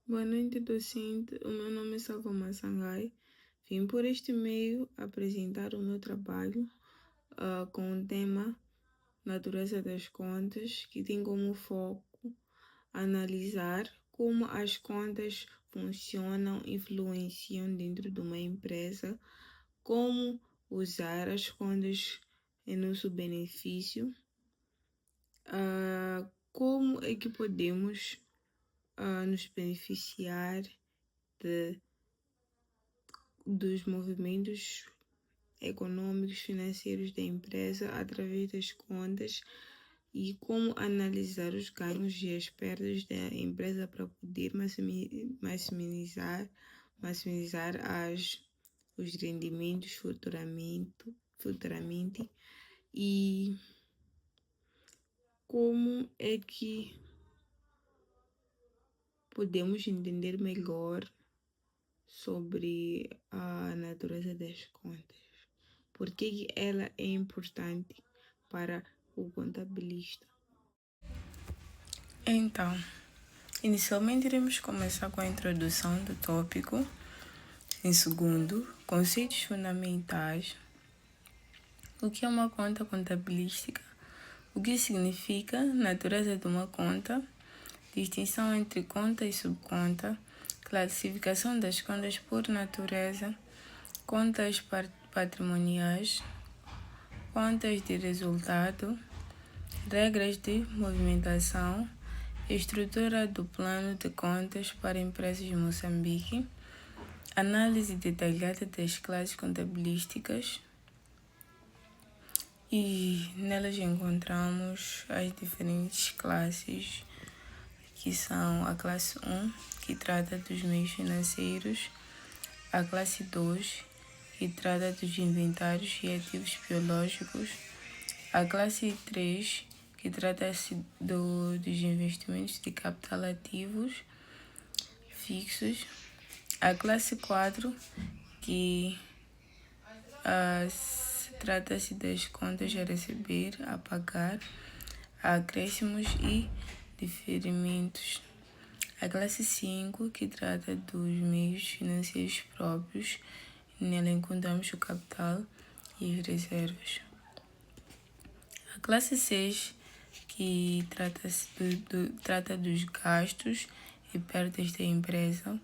Boa noite, docente. O meu nome é Salva Sangai. Vim por este meio apresentar o meu trabalho com o tema Natureza das Contas, que tem como foco analisar como as contas funcionam, influenciam dentro de uma empresa, como usar as contas em nosso benefício, como é que podemos nos beneficiar dos movimentos econômicos, financeiros da empresa através das contas e como analisar os ganhos e as perdas da empresa para poder maximizar os rendimentos futuramente e como é que podemos entender melhor sobre a natureza das contas. Por que ela é importante para o contabilista? Então, inicialmente iremos começar com a introdução do tópico. Em segundo, conceitos fundamentais. O que é uma conta contabilística? O que significa natureza de uma conta? Distinção entre conta e subconta. Classificação das contas por natureza. Contas patrimoniais. Contas de resultado. Regras de movimentação. Estrutura do plano de contas para empresas de Moçambique. Análise detalhada das classes contabilísticas. E nelas encontramos as diferentes classes, que são a classe 1, que trata dos meios financeiros, a classe 2, que trata dos inventários e ativos biológicos, a classe 3, que trata-se dos investimentos de capital ativos fixos, a classe 4, que trata-se das contas a receber, a pagar, acréscimos e diferimentos. A classe 5, que trata dos meios financeiros próprios, nela encontramos o capital e as reservas. A classe 6, que trata dos gastos e perdas da empresa.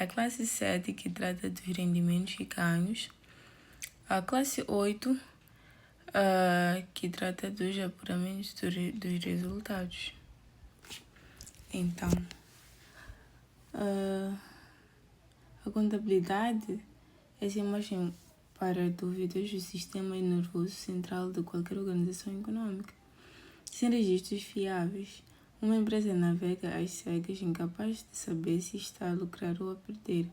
A classe 7, que trata dos rendimentos e ganhos. A classe 8, que trata dos apuramentos dos resultados. Então, a contabilidade é sem margem para dúvidas o sistema nervoso central de qualquer organização econômica. Sem registros fiáveis, uma empresa navega às cegas, incapaz de saber se está a lucrar ou a perder,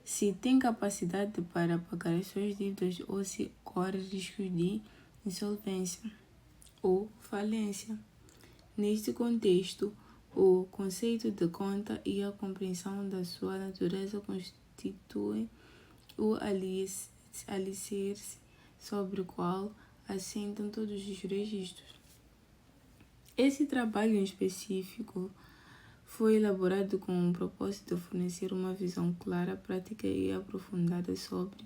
se tem capacidade para pagar as suas dívidas ou se corre riscos de insolvência ou falência. Neste contexto, o conceito de conta e a compreensão da sua natureza constituem o alicerce sobre o qual assentam todos os registros. Esse trabalho em específico foi elaborado com o propósito de fornecer uma visão clara, prática e aprofundada sobre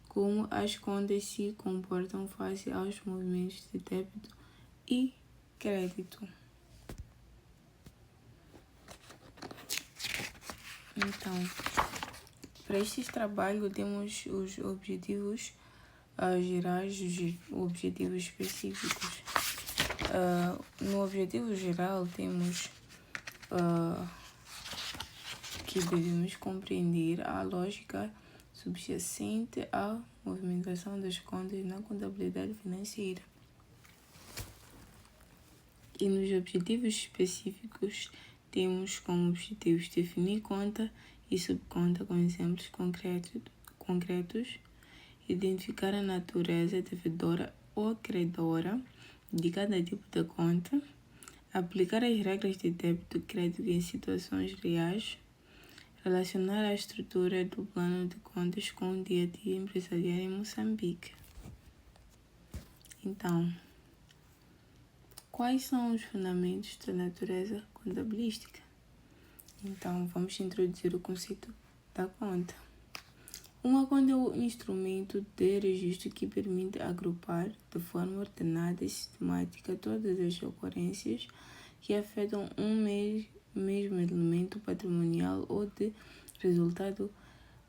como as contas se comportam face aos movimentos de débito e crédito. Então, para este trabalho temos os objetivos gerais e os objetivos específicos. No objetivo geral temos que devemos compreender a lógica subjacente à movimentação das contas na contabilidade financeira. E nos objetivos específicos temos como objetivos definir conta e subconta com exemplos concretos, identificar a natureza devedora ou credora de cada tipo de conta, aplicar as regras de débito e crédito em situações reais, relacionar a estrutura do plano de contas com o dia-a-dia empresarial em Moçambique. Então, quais são os fundamentos da natureza contabilística? Então, vamos introduzir o conceito da conta. Uma conta é um instrumento de registro que permite agrupar de forma ordenada e sistemática todas as ocorrências que afetam um mesmo elemento patrimonial ou de resultado.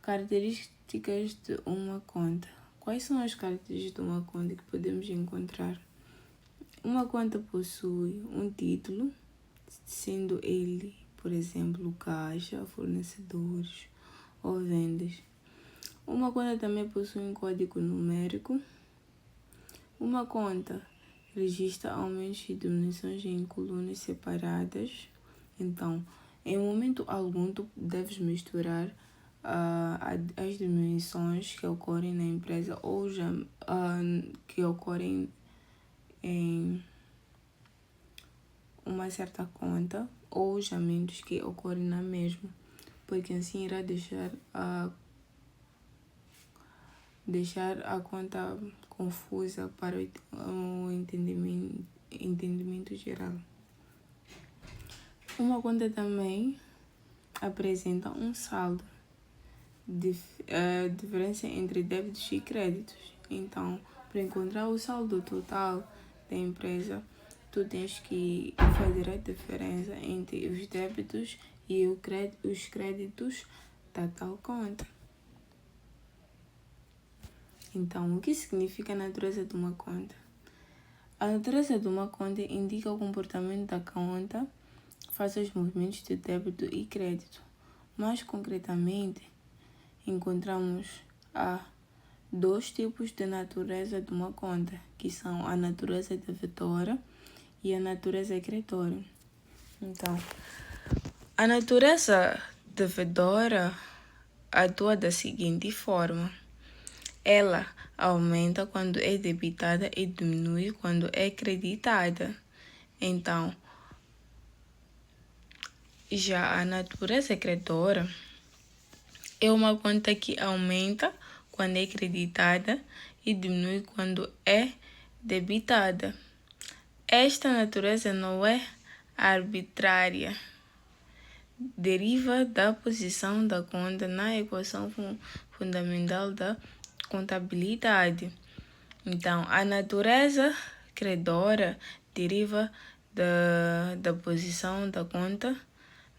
Características de uma conta. Quais são as características de uma conta que podemos encontrar? Uma conta possui um título, sendo ele, por exemplo, caixa, fornecedores ou vendas. Uma conta também possui um código numérico. Uma conta registra aumentos e diminuições em colunas separadas. Então, em momento algum, tu deves misturar as diminuições que ocorrem na empresa ou que ocorrem em uma certa conta ou os aumentos que ocorrem na mesma, porque assim irá deixar a conta confusa para o entendimento geral. Uma conta também apresenta um saldo, diferença entre débitos e créditos. Então, para encontrar o saldo total da empresa, tu tens que fazer a diferença entre os débitos e os créditos da tal conta. Então, o que significa a natureza de uma conta? A natureza de uma conta indica o comportamento da conta face aos movimentos de débito e crédito. Mais concretamente, encontramos dois tipos de natureza de uma conta, que são a natureza devedora e a natureza credora. Então, a natureza devedora atua da seguinte forma: ela aumenta quando é debitada e diminui quando é creditada. Então, já a natureza credora é uma conta que aumenta quando é creditada e diminui quando é debitada. Esta natureza não é arbitrária, deriva da posição da conta na equação fundamental da contabilidade. Então, a natureza credora deriva da posição da conta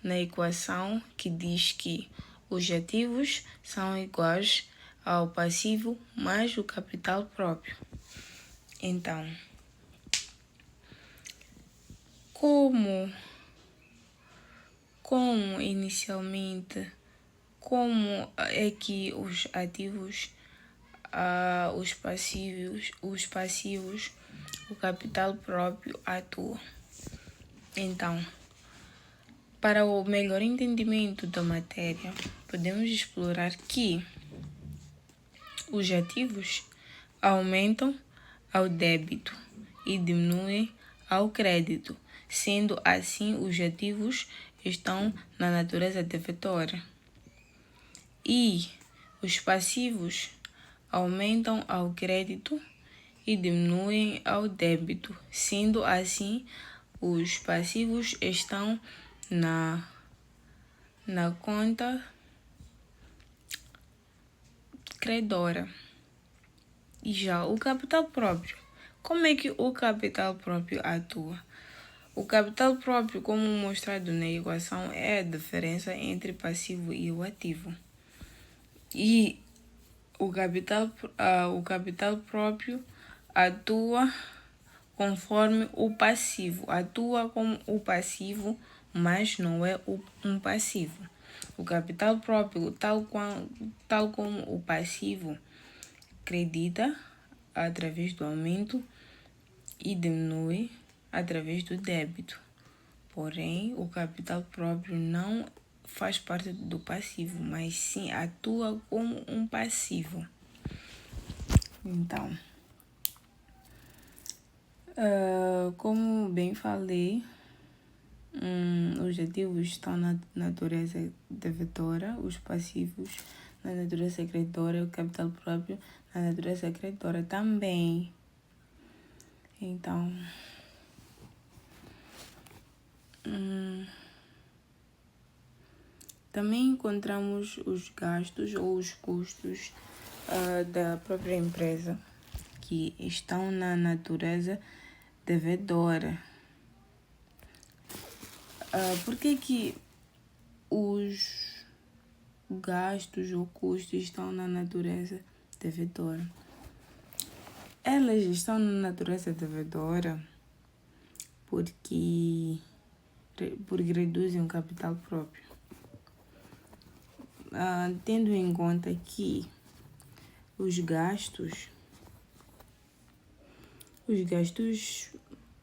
na equação que diz que os ativos são iguais ao passivo mais o capital próprio. Então, como inicialmente, como é que os ativos, os passivos, o capital próprio atua? Então, para o melhor entendimento da matéria, podemos explorar que os ativos aumentam ao débito e diminuem ao crédito. Sendo assim, os ativos estão na natureza devedora e os passivos aumentam ao crédito e diminuem ao débito. Sendo assim, os passivos estão na conta credora. E já o capital próprio. Como é que o capital próprio atua? O capital próprio, como mostrado na equação, é a diferença entre o passivo e o ativo. E o capital próprio atua conforme o passivo. Atua como o passivo, mas não é um passivo. O capital próprio, tal como o passivo, acredita através do aumento e diminui através do débito. Porém, o capital próprio não faz parte do passivo, mas sim atua como um passivo. Então, como bem falei, os ativos estão na natureza devedora, os passivos na natureza credora, o capital próprio na natureza credora também. Então, Também encontramos os gastos ou os custos da própria empresa, que estão na natureza devedora. Por que os gastos ou custos estão na natureza devedora? Elas estão na natureza devedora porque reduzem o capital próprio. Tendo em conta que os gastos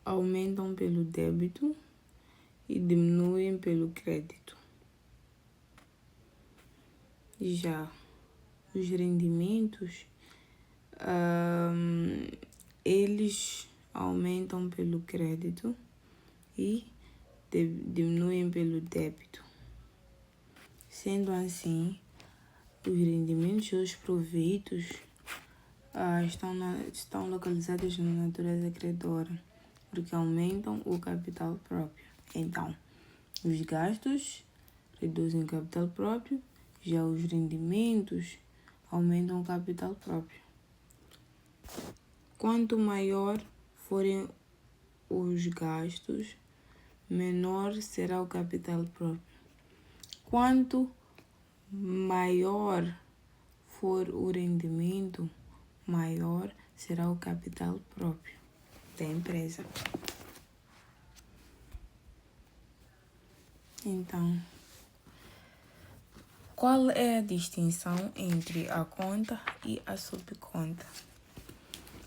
aumentam pelo débito e diminuem pelo crédito. Já os rendimentos, eles aumentam pelo crédito e diminuem pelo débito. Sendo assim, os rendimentos e os proveitos estão localizados na natureza credora, porque aumentam o capital próprio. Então, os gastos reduzem o capital próprio, já os rendimentos aumentam o capital próprio. Quanto maior forem os gastos, menor será o capital próprio. Quanto maior for o rendimento, maior será o capital próprio da empresa. Então, qual é a distinção entre a conta e a subconta?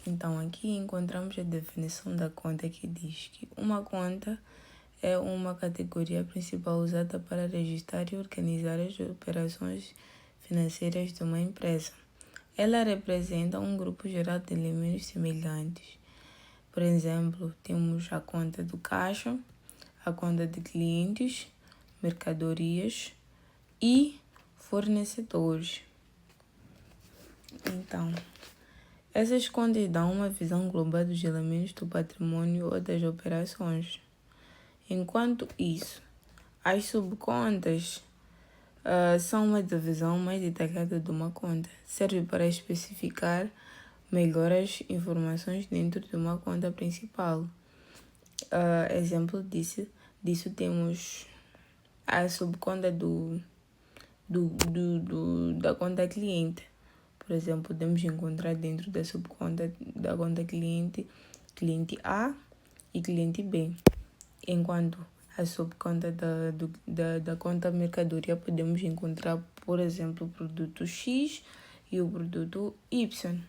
Então, aqui encontramos a definição da conta, que diz que uma conta é uma categoria principal usada para registrar e organizar as operações financeiras de uma empresa. Ela representa um grupo geral de elementos semelhantes. Por exemplo, temos a conta do caixa, a conta de clientes, mercadorias e fornecedores. Então, essas contas dão uma visão global dos elementos do patrimônio ou das operações. Enquanto isso, as subcontas são uma divisão mais detalhada de uma conta. Serve para especificar melhor as informações dentro de uma conta principal. Exemplo disso temos a subconta da conta cliente. Por exemplo, podemos encontrar dentro da subconta da conta cliente A e cliente B. Enquanto a subconta da conta mercadoria podemos encontrar, por exemplo, o produto X e o produto Y.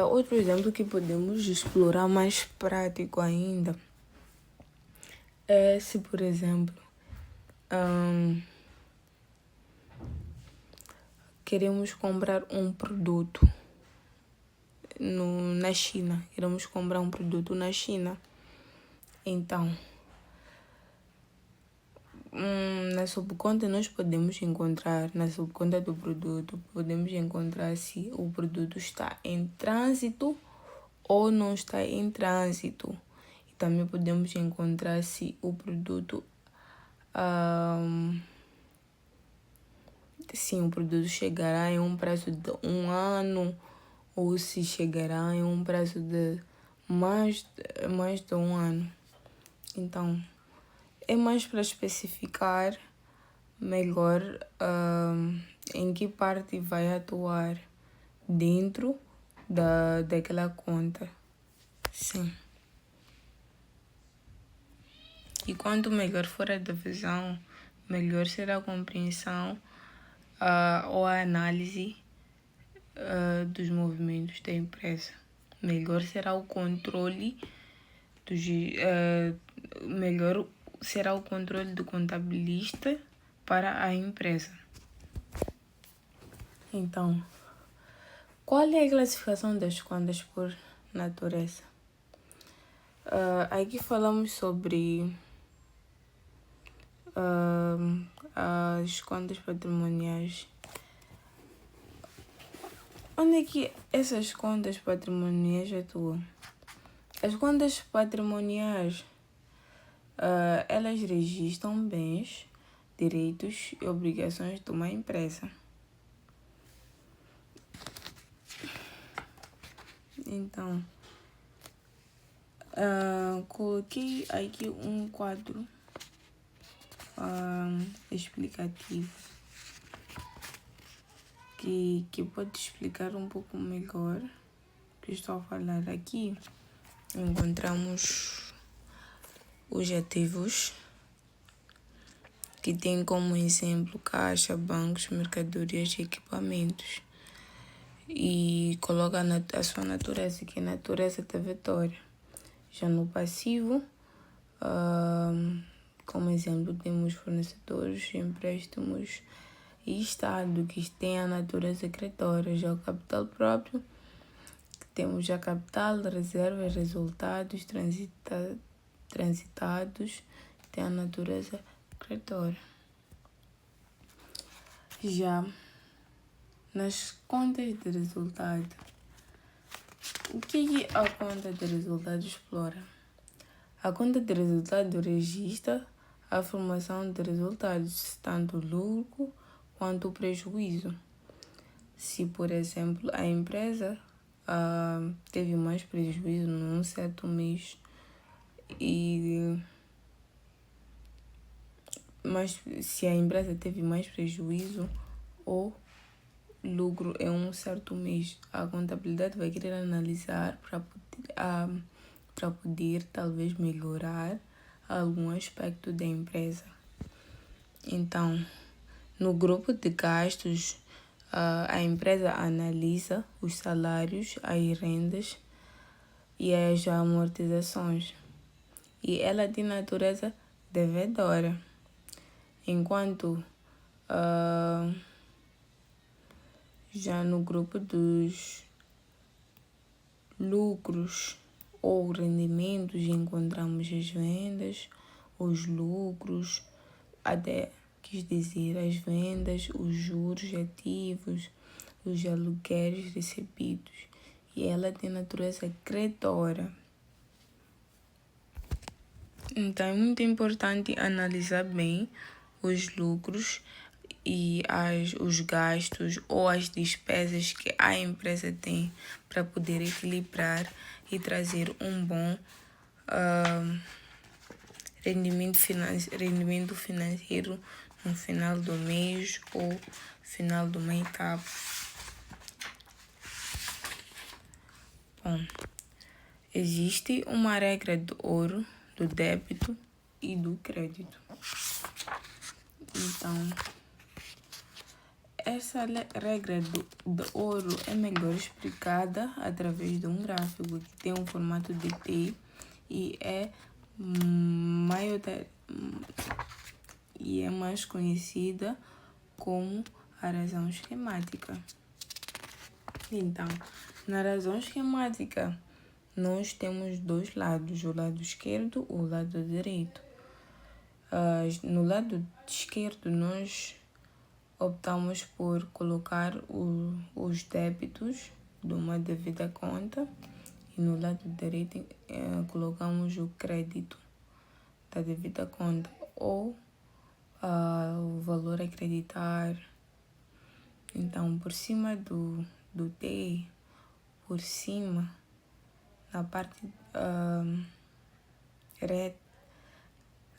Outro exemplo que podemos explorar mais prático ainda é se, por exemplo, queremos comprar um produto na China. Queremos comprar um produto na China. Então, na subconta nós podemos encontrar, na subconta do produto, podemos encontrar se o produto está em trânsito ou não está em trânsito. E também podemos encontrar se o produto o produto chegará em um prazo de 1 ano ou se chegará em um prazo de mais de 1 ano. Então, é mais para especificar melhor em que parte vai atuar dentro daquela conta. Sim. E quanto melhor for a divisão, melhor será a compreensão ou a análise dos movimentos da empresa. Melhor será o controle melhor será o controle do contabilista para a empresa. Então, qual é a classificação das contas por natureza? Aqui falamos sobre as contas patrimoniais. Onde é que essas contas patrimoniais atuam? As contas patrimoniais, elas registram bens direitos e obrigações de uma empresa. Então, coloquei aqui um quadro explicativo que pode explicar um pouco melhor o que estou a falar aqui. Encontramos os ativos, que tem como exemplo caixa, bancos, mercadorias e equipamentos. E coloca a sua natureza, que é natureza devedora. Já no passivo, como exemplo, temos fornecedores, empréstimos e Estado, que tem a natureza cretora. Já o capital próprio, temos já capital, reservas, resultados transitados, tem a natureza cretora. Já nas contas de resultado, o que a conta de resultado explora? A conta de resultado registra a formação de resultados, tanto lucro quanto prejuízo. Se, por exemplo, a empresa teve mais prejuízo num certo mês mas se a empresa teve mais prejuízo ou lucro em um certo mês, a contabilidade vai querer analisar para poder talvez melhorar algum aspecto da empresa. Então, no grupo de gastos, a empresa analisa os salários, as rendas e as amortizações, e ela tem natureza devedora. Enquanto já no grupo dos lucros ou rendimentos, encontramos as vendas, os lucros, até quis dizer as vendas, os juros ativos, os aluguéis recebidos. E ela tem natureza cretora. Então é muito importante analisar bem os lucros e os gastos ou as despesas que a empresa tem para poder equilibrar e trazer um bom rendimento financeiro no final do mês ou final de uma etapa. Bom, existe uma regra de ouro do débito e do crédito. Então, essa regra de ouro é melhor explicada através de um gráfico que tem um formato de T e é mais conhecida como a razão esquemática. Então, na razão esquemática, nós temos dois lados, o lado esquerdo e o lado direito. No lado esquerdo, nós optamos por colocar os débitos de uma devida conta, e no lado direito colocamos o crédito da devida conta ou o valor a acreditar. Então, por cima do T, por cima, na parte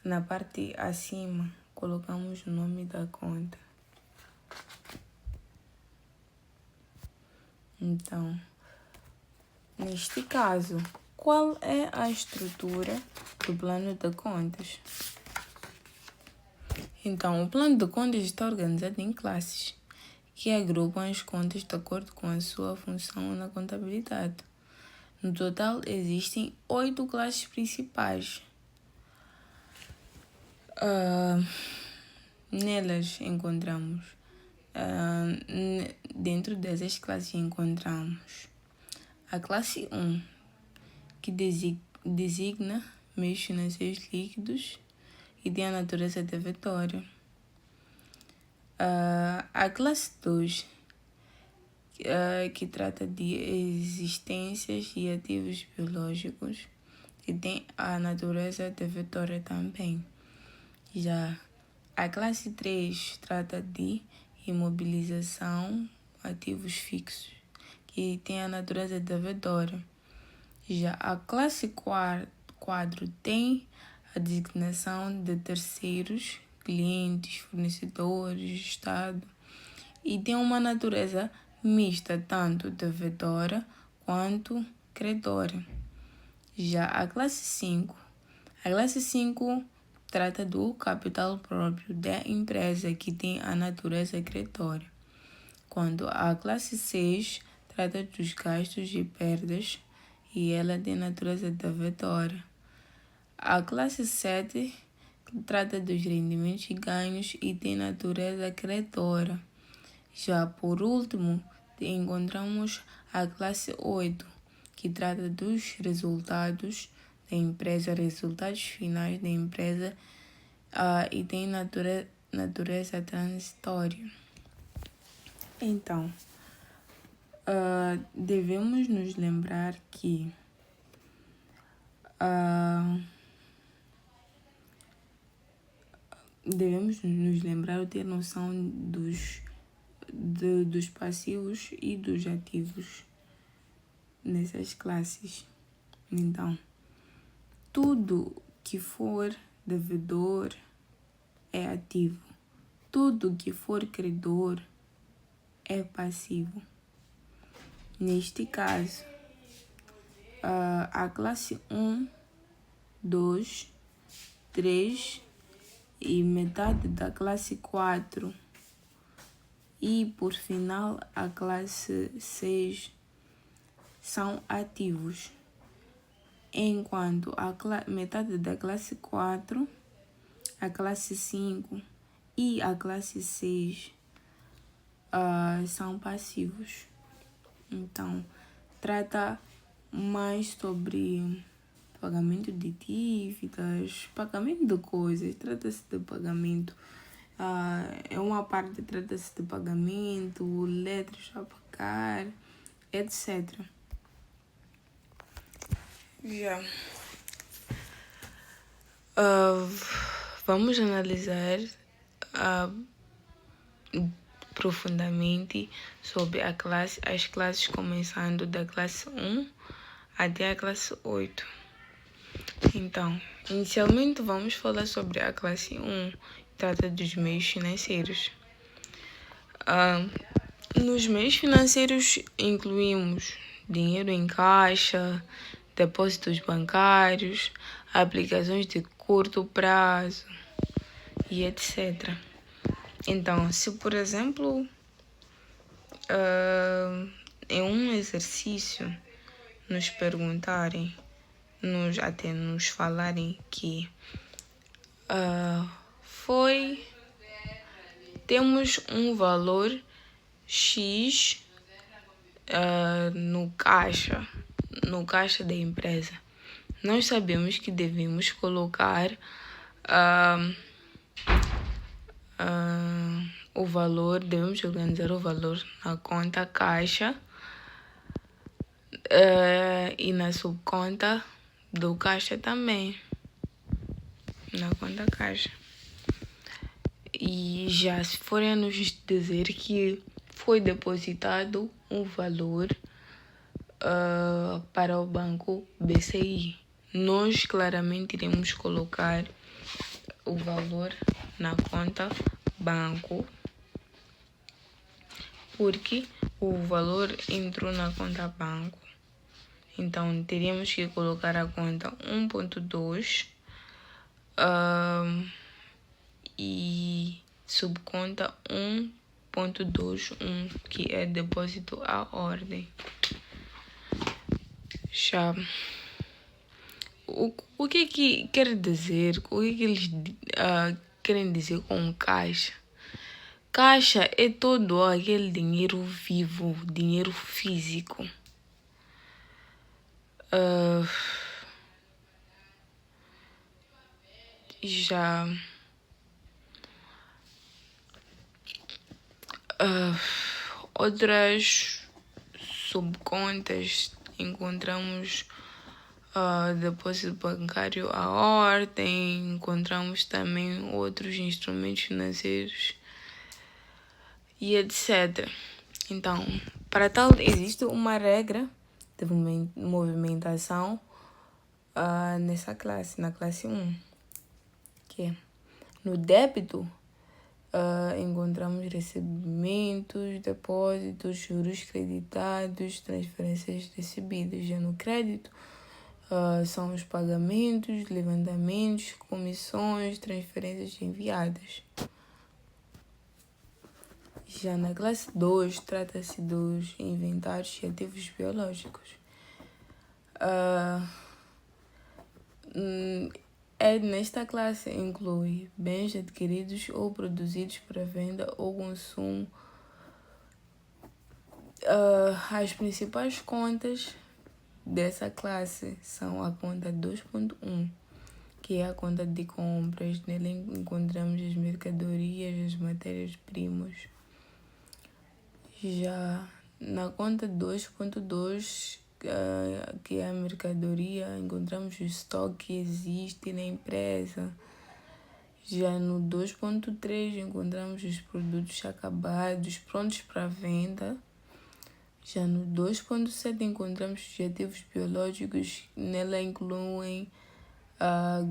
na parte acima, colocamos o nome da conta. Então, neste caso, qual é a estrutura do plano de contas? Então, o plano de contas está organizado em classes, que agrupam as contas de acordo com a sua função na contabilidade. No total, existem 8 classes principais. Nelas encontramos, dentro dessas classes encontramos a classe 1, que designa meios financeiros líquidos e tem a natureza devedora. A classe 2, que trata de existências e ativos biológicos e tem a natureza devedora também. Já A classe 3 trata de imobilização, ativos fixos, que tem a natureza devedora. Já a classe 4 tem a designação de terceiros, clientes, fornecedores, Estado, e tem uma natureza mista, tanto devedora quanto credora. Já a classe 5 trata do capital próprio da empresa, que tem a natureza credora. Quando a classe 6 trata dos gastos e perdas, e ela tem natureza devedora. A classe 7 trata dos rendimentos e ganhos e tem natureza credora. Já por último, encontramos a classe 8, que trata dos resultados da empresa, resultados finais da empresa, e tem natureza transitória. Então, devemos nos lembrar que ou ter noção dos passivos e dos ativos nessas classes. Então, tudo que for devedor é ativo. Tudo que for credor é passivo. Neste caso, a classe 1, 2, 3 e metade da classe 4 e, por final, a classe 6 são ativos, enquanto a metade da classe 4, a classe 5 e a classe 6 são passivos. Então, trata mais sobre pagamento de dívidas, pagamento de coisas, trata-se de pagamento. É uma parte trata-se de pagamento, letras a pagar, etc. Já. Vamos analisar profundamente sobre as classes, começando da classe 1 até a classe 8. Então, inicialmente vamos falar sobre a classe 1, que trata dos meios financeiros. Nos meios financeiros incluímos dinheiro em caixa, depósitos bancários, aplicações de curto prazo e etc. Então, se por exemplo, em um exercício nos perguntarem, até nos falarem que temos um valor X no caixa da empresa, nós sabemos que devemos colocar o valor, devemos organizar o valor na conta caixa e na subconta do caixa também, na conta caixa. E já se forem nos dizer que foi depositado um valor para o banco BCI, nós claramente iremos colocar o valor na conta banco, porque o valor entrou na conta banco. Então, teríamos que colocar a conta 1.2 e subconta 1.21, que é depósito à ordem. Já. O que quer dizer? O que eles querem dizer com caixa? Caixa é todo aquele dinheiro vivo, dinheiro físico. Já outras subcontas encontramos depósito bancário à ordem, encontramos também outros instrumentos financeiros e etc. Então, para tal, existe uma regra de movimentação nessa classe, na classe 1, que é no débito, encontramos recebimentos, depósitos, juros creditados, transferências recebidas. Já no crédito, são os pagamentos, levantamentos, comissões, transferências enviadas. Já na classe 2, trata-se dos inventários e ativos biológicos. Nesta classe inclui bens adquiridos ou produzidos para venda ou consumo. As principais contas dessa classe são a conta 2.1, que é a conta de compras. Nela encontramos as mercadorias, as matérias-primas. Já na conta 2.2, que é a mercadoria, encontramos o estoque que existe na empresa. Já no 2.3 encontramos os produtos acabados, prontos para venda. Já no 2.7 encontramos os ativos biológicos, nela incluem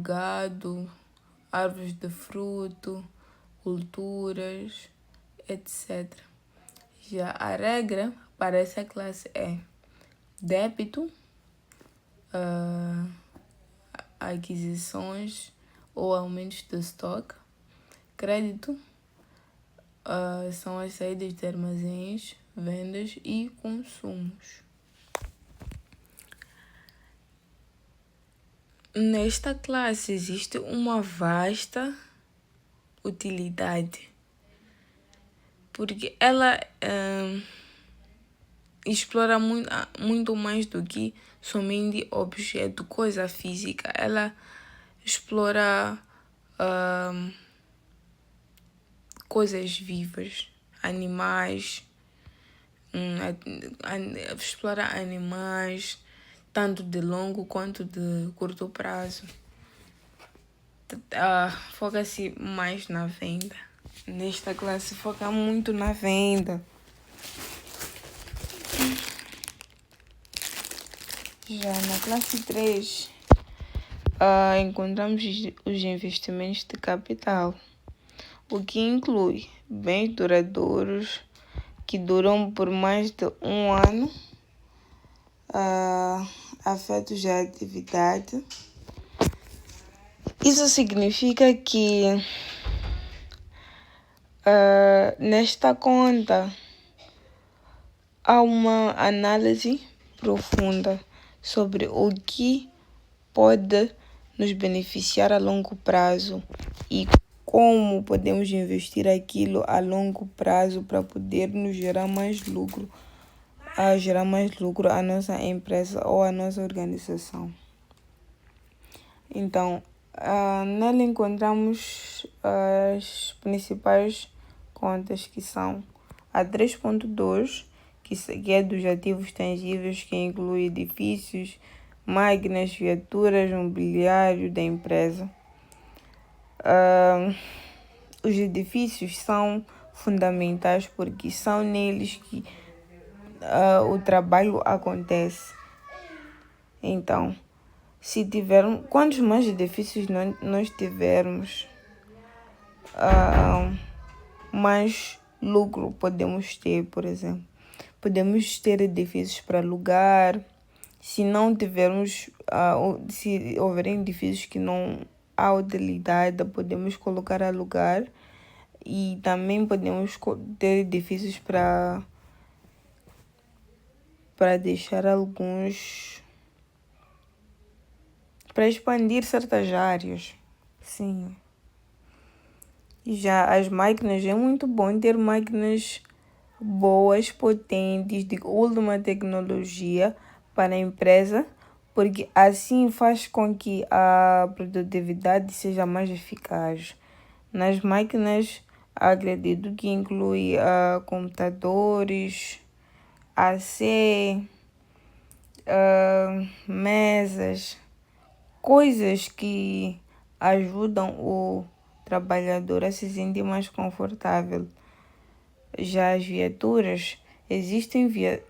gado, árvores de fruto, culturas, etc. Já a regra para essa classe é débito, aquisições ou aumentos de estoque. Crédito, são as saídas de armazéns, vendas e consumos. Nesta classe existe uma vasta utilidade, porque ela explora muito mais do que somente objeto, coisa física. Ela explora coisas vivas, animais, explora animais, tanto de longo quanto de curto prazo. Foca-se mais na venda. Nesta classe foca muito na venda. Já na classe 3, encontramos os investimentos de capital, o que inclui bens duradouros que duram por mais de um ano, afetos à atividade. Isso significa que nesta conta há uma análise profunda sobre o que pode nos beneficiar a longo prazo e como podemos investir aquilo a longo prazo para poder nos gerar mais lucro, a nossa empresa ou a nossa organização. Então, nela encontramos as principais contas, que são a 3.2, que é dos ativos tangíveis, que inclui edifícios, máquinas, viaturas, mobiliário da empresa. Os edifícios são fundamentais porque são neles que o trabalho acontece. Então, quantos mais edifícios nós tivermos, mais lucro podemos ter. Por exemplo, podemos ter edifícios para alugar. Se não tivermos, se houver edifícios que não há utilidade, podemos colocar a alugar. E também podemos ter edifícios para deixar alguns, para expandir certas áreas. Sim. E já as máquinas, é muito bom ter máquinas boas, potentes, de última tecnologia para a empresa, porque assim faz com que a produtividade seja mais eficaz. Nas máquinas, acredito que inclui computadores, AC, mesas, coisas que ajudam o trabalhador a se sentir mais confortável. Já as viaturas,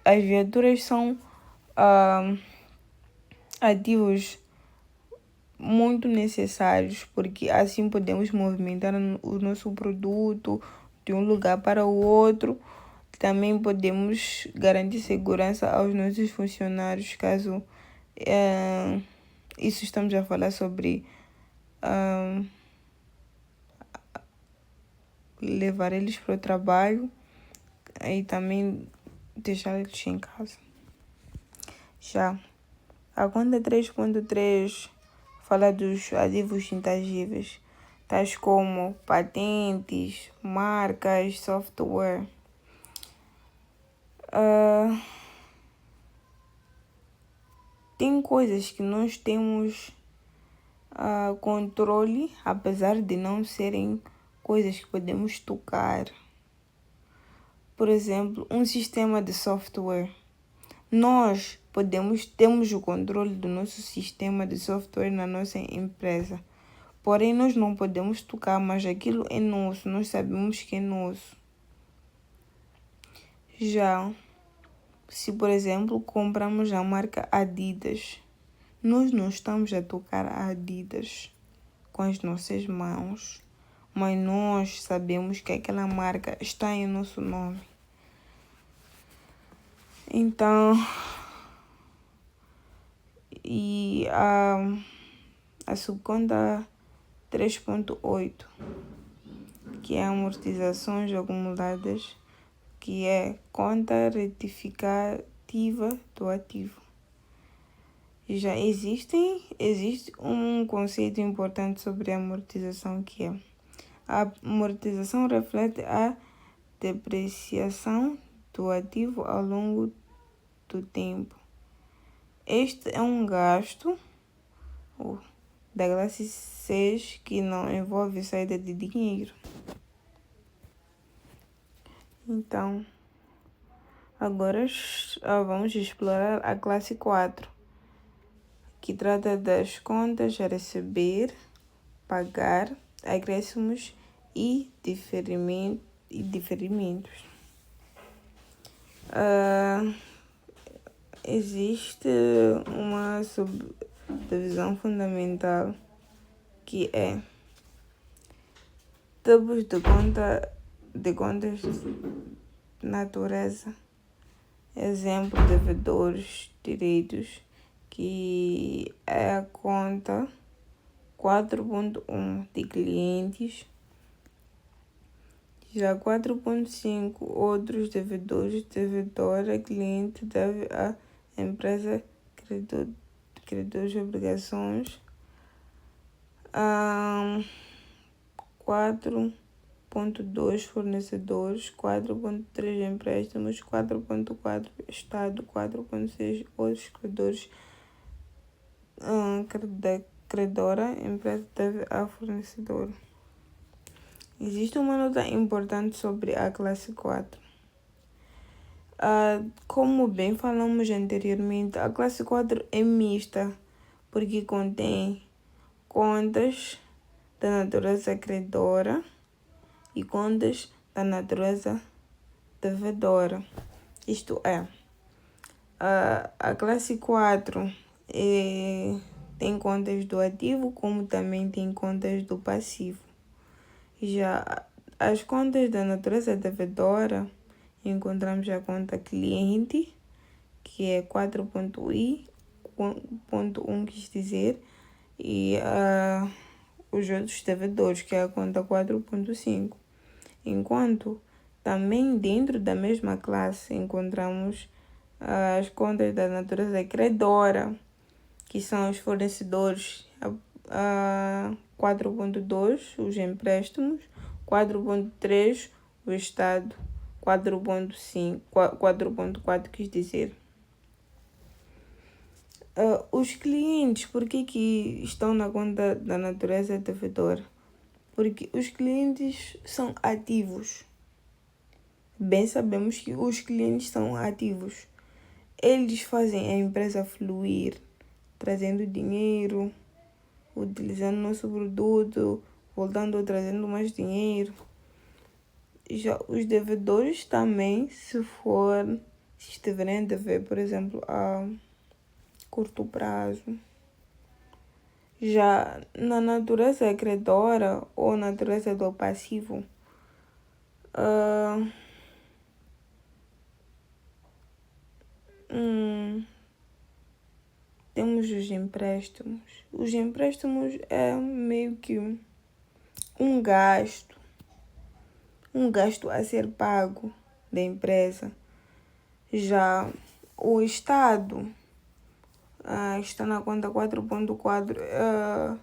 as viaturas são ativos muito necessários, porque assim podemos movimentar o nosso produto de um lugar para o outro. Também podemos garantir segurança aos nossos funcionários, caso isso estamos a falar sobre levar eles para o trabalho e também deixar eles em casa. Já a conta 3.3 fala dos ativos intangíveis, tais como patentes, marcas, software. Tem coisas que nós temos controle, apesar de não serem coisas que podemos tocar. Por exemplo, um sistema de software. Nós temos o controle do nosso sistema de software na nossa empresa. Porém, nós não podemos tocar, mas aquilo é nosso, nós sabemos que é nosso. Já se, por exemplo, compramos a marca Adidas, nós não estamos a tocar a Adidas com as nossas mãos, mas nós sabemos que aquela marca está em nosso nome. Então, e a subconta 3.8, que é amortizações acumuladas, que é conta retificativa do ativo. Já existe um conceito importante sobre a amortização, que é: a amortização reflete a depreciação do ativo ao longo do tempo. Este é um gasto da classe 6 que não envolve saída de dinheiro. Então, agora vamos explorar a classe 4, que trata das contas a receber, pagar, acréscimos e diferimentos. Existe uma subdivisão fundamental, que é tipos de contas de natureza. Exemplo: devedores, direitos, que é a conta 4.1 de clientes. Já 4.5, outros devedores, devedora, cliente deve a empresa, credores de obrigações. 4.2, fornecedores. 4.3, empréstimos. 4.4, Estado. 4.6, outros credores. Credora, empresa deve a fornecedor. Existe uma nota importante sobre a classe 4. Como bem falamos anteriormente, a classe 4 é mista, porque contém contas da natureza credora e contas da natureza devedora. Isto é, a classe 4 tem contas do ativo, como também tem contas do passivo. Já as contas da natureza devedora, encontramos a conta cliente, que é 4.1, quis dizer, e os outros devedores, que é a conta 4.5. Enquanto também dentro da mesma classe encontramos as contas da natureza credora, que são os fornecedores, 4.2, os empréstimos, 4.3, o Estado, 4.5, 4.4, quis dizer. Os clientes, por que estão na conta da natureza devedora? Porque os clientes são ativos. Bem sabemos que os clientes são ativos. eles fazem a empresa fluir, trazendo dinheiro, utilizando nosso produto, voltando trazendo mais dinheiro. Já os devedores também, se estiverem a dever, por exemplo, a curto prazo. Já na natureza credora ou natureza do passivo, temos os empréstimos. Os empréstimos é meio que um gasto a ser pago da empresa. Já o Estado está na conta 4.4.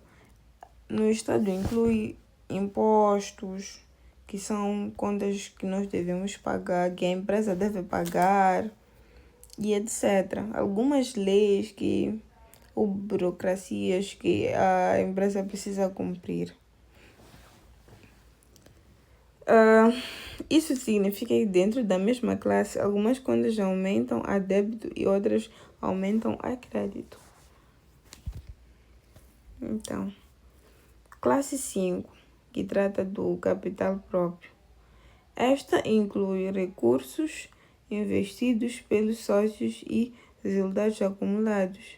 No Estado inclui impostos, que são contas que nós devemos pagar, que a empresa deve pagar, e etc. Algumas leis ou burocracias que a empresa precisa cumprir. Isso significa que dentro da mesma classe, algumas contas aumentam a débito e outras aumentam a crédito. Então, classe 5, que trata do capital próprio. Esta inclui recursos investidos pelos sócios e resultados acumulados.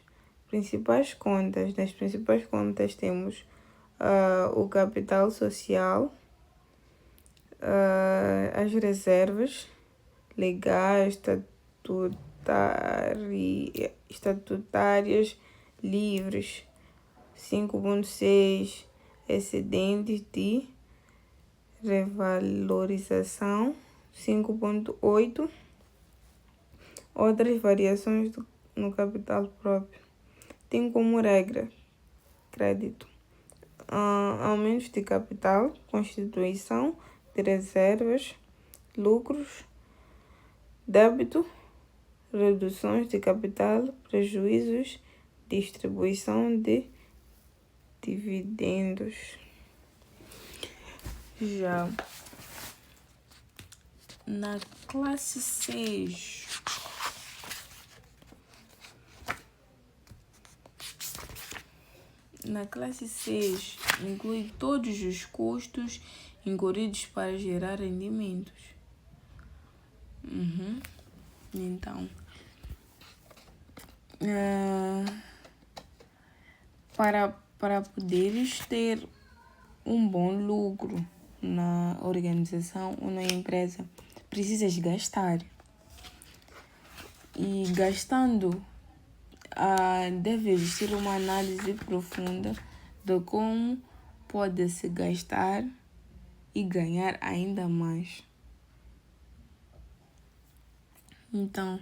Nas principais contas temos o capital social, as reservas legais, estatutárias livres, 5.6, excedentes de revalorização, 5.8, outras variações no capital próprio. Tem como regra crédito, aumentos de capital, constituição de reservas, lucros, débito, reduções de capital, prejuízos, distribuição de dividendos. Já na classe 6, inclui todos os custos incorridos para gerar rendimentos. Então, para poderes ter um bom lucro na organização ou na empresa, precisas gastar. E gastando, deve existir uma análise profunda de como pode-se gastar e ganhar ainda mais. Então,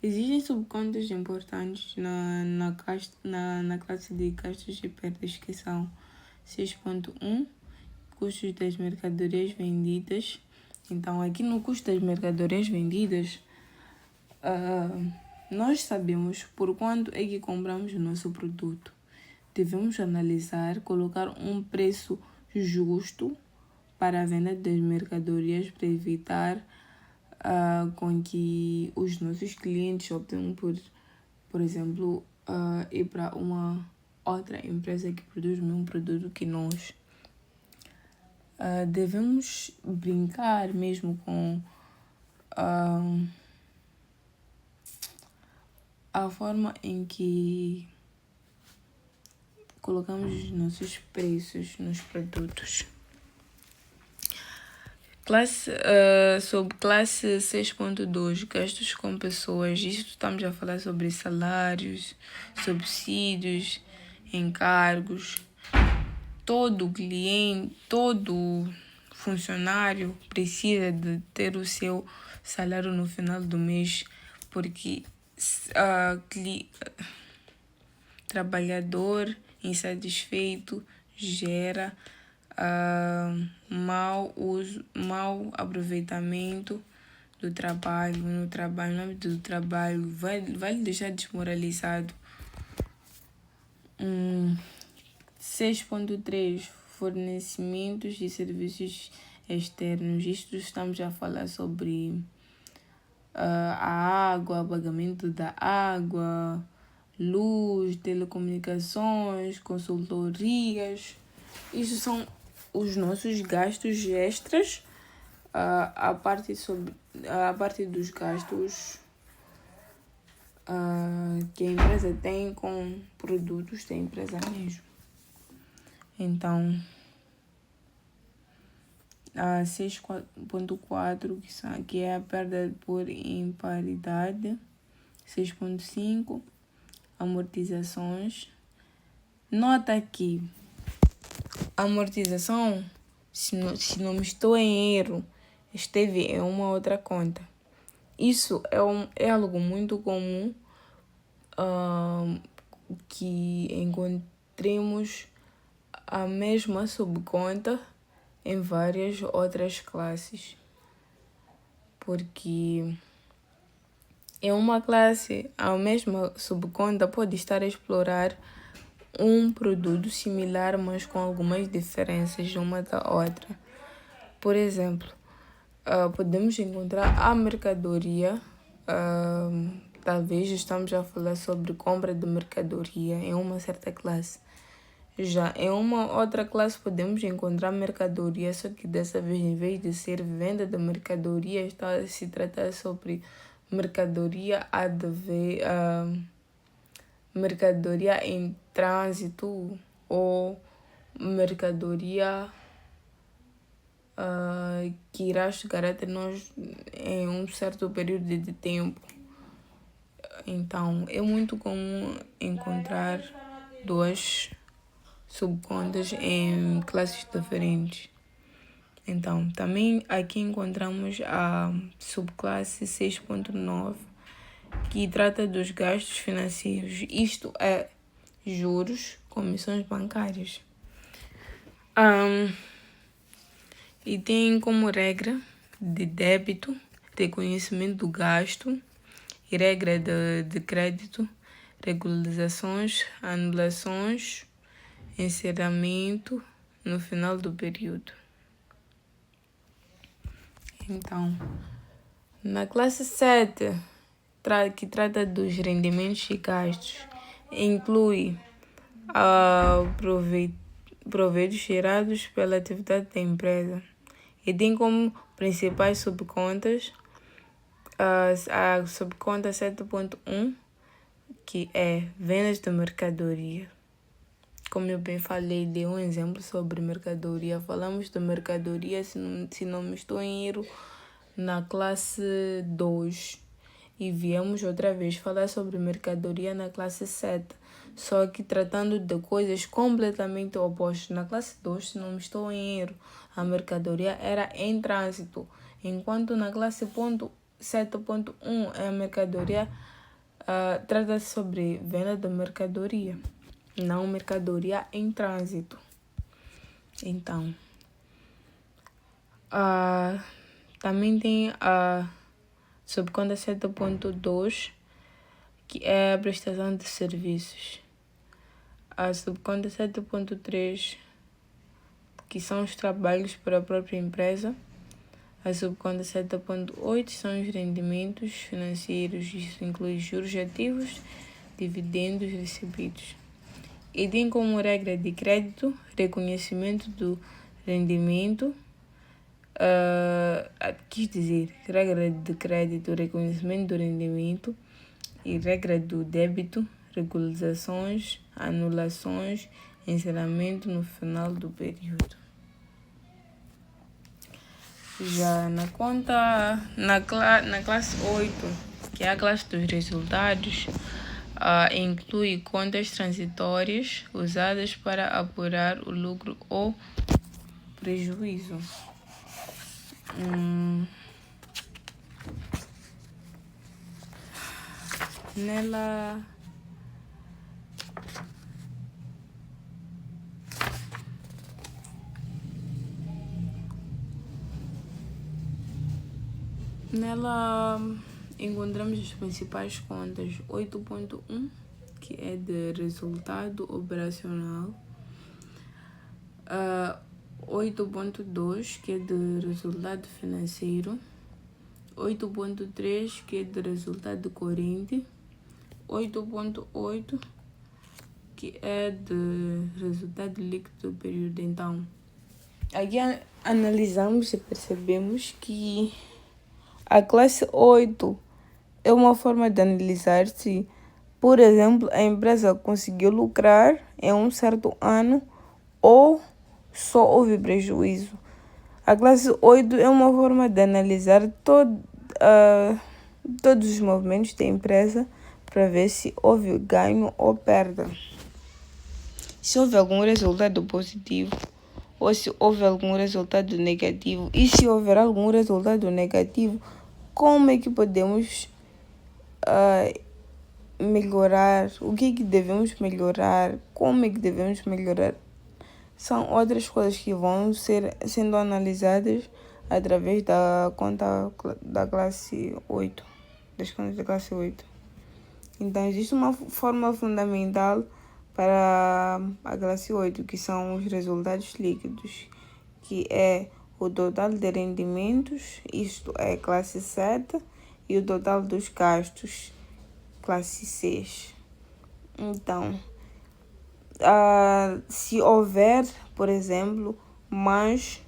existem subcontas importantes na classe de gastos e perdas, que são 6.1, custos das mercadorias vendidas. Então, aqui no custo das mercadorias vendidas, nós sabemos por quanto é que compramos o nosso produto. Devemos analisar, colocar um preço justo para a venda das mercadorias para evitar com que os nossos clientes optem por exemplo, ir para uma outra empresa que produz o mesmo produto que nós. Devemos brincar mesmo com a forma em que colocamos os nossos preços nos produtos. Sob classe 6.2, gastos com pessoas. Isto estamos a falar sobre salários, subsídios, encargos. Todo cliente, todo funcionário precisa de ter o seu salário no final do mês, porque trabalhador insatisfeito gera mau aproveitamento do trabalho. No âmbito do trabalho, vai lhe deixar desmoralizado. 6.3, fornecimentos de serviços externos. Isto estamos a falar sobre a água, pagamento da água, luz, telecomunicações, consultorias. Isso são os nossos gastos extras, a parte dos gastos que a empresa tem com produtos da empresa mesmo. Então, a 6.4, que é a perda por imparidade. 6.5, amortizações. Nota que a amortização, se não me estou em erro, esteve em uma outra conta. Isso é algo muito comum que encontremos a mesma subconta em várias outras classes. Porque em uma classe, a mesma subconta pode estar a explorar um produto similar, mas com algumas diferenças de uma da outra. Por exemplo, podemos encontrar a mercadoria, talvez estamos a falar sobre compra de mercadoria em uma certa classe. Já em uma outra classe podemos encontrar mercadoria, só que dessa vez, em vez de ser venda de mercadoria, está a se tratar sobre mercadoria mercadoria em trânsito ou mercadoria que irá chegar até nós em um certo período de tempo. Então, é muito comum encontrar duas subcontas em classes diferentes. Então, também aqui encontramos a subclasse 6.9, que trata dos gastos financeiros. Isto é juros, comissões bancárias. E tem como regra de débito, reconhecimento do gasto e regra de crédito, regularizações, anulações, encerramento no final do período. Então, na classe 7, que trata dos rendimentos e gastos, inclui proveitos gerados pela atividade da empresa e tem como principais subcontas a subconta 7.1, que é vendas de mercadoria. Como eu bem falei, dei um exemplo sobre mercadoria. Falamos de mercadoria, se não me estou em erro, na classe 2. E viemos outra vez falar sobre mercadoria na classe 7. Só que tratando de coisas completamente opostas. Na classe 2, se não me estou em erro, a mercadoria era em trânsito. Enquanto na classe 7.1, a mercadoria trata-se sobre venda de mercadoria, não mercadoria em trânsito. Então, também tem a subconta 7.2, que é a prestação de serviços. A subconta 7.3, que são os trabalhos para a própria empresa. A subconta 7.8 são os rendimentos financeiros. Isso inclui juros ativos, dividendos recebidos. E tem como regra de crédito, reconhecimento do rendimento, quis dizer, regra de crédito, reconhecimento do rendimento, e regra do débito, regularizações, anulações, encerramento no final do período. Já na classe 8, que é a classe dos resultados, inclui contas transitórias usadas para apurar o lucro ou prejuízo. Nela encontramos as principais contas: 8.1, que é de resultado operacional, 8.2, que é de resultado financeiro, 8.3, que é de resultado corrente, 8.8, que é de resultado líquido do período. Então, aqui analisamos e percebemos que a classe 8 é uma forma de analisar se, por exemplo, a empresa conseguiu lucrar em um certo ano ou só houve prejuízo. A classe 8 é uma forma de analisar todos os movimentos da empresa para ver se houve ganho ou perda. Se houve algum resultado positivo ou se houve algum resultado negativo. E se houver algum resultado negativo, como é que podemos melhorar? O que é que devemos melhorar? Como é que devemos melhorar? São outras coisas que vão sendo analisadas através da conta da classe 8, das contas da classe 8. Então, existe uma forma fundamental para a classe 8, que são os resultados líquidos, que é o total de rendimentos, isto é classe 7, e o total dos gastos, classe 6. Então, se houver, por exemplo, mais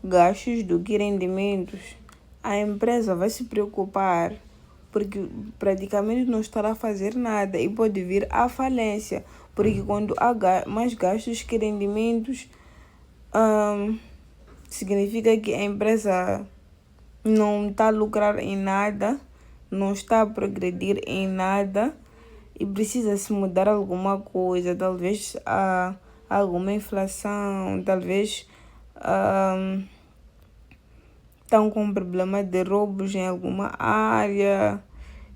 gastos do que rendimentos, a empresa vai se preocupar porque praticamente não estará a fazer nada e pode vir à falência, porque quando há mais gastos que rendimentos, significa que a empresa não está a lucrar em nada, não está a progredir em nada e precisa se mudar alguma coisa, talvez alguma inflação, talvez estão com problema de roubos em alguma área,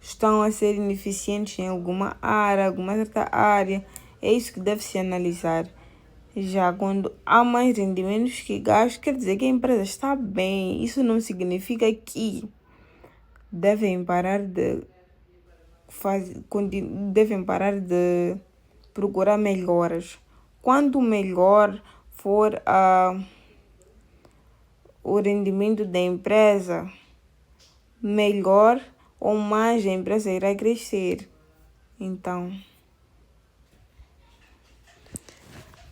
estão a ser ineficientes em alguma área, alguma certa área. É isso que deve se analisar. Já quando há mais rendimentos que gastos, quer dizer que a empresa está bem. Isso não significa que devem parar de procurar melhoras. Quanto melhor for o rendimento da empresa, melhor ou mais a empresa irá crescer. Então,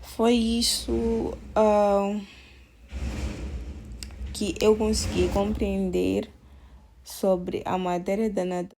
foi isso que eu consegui compreender sobre a matéria da natureza.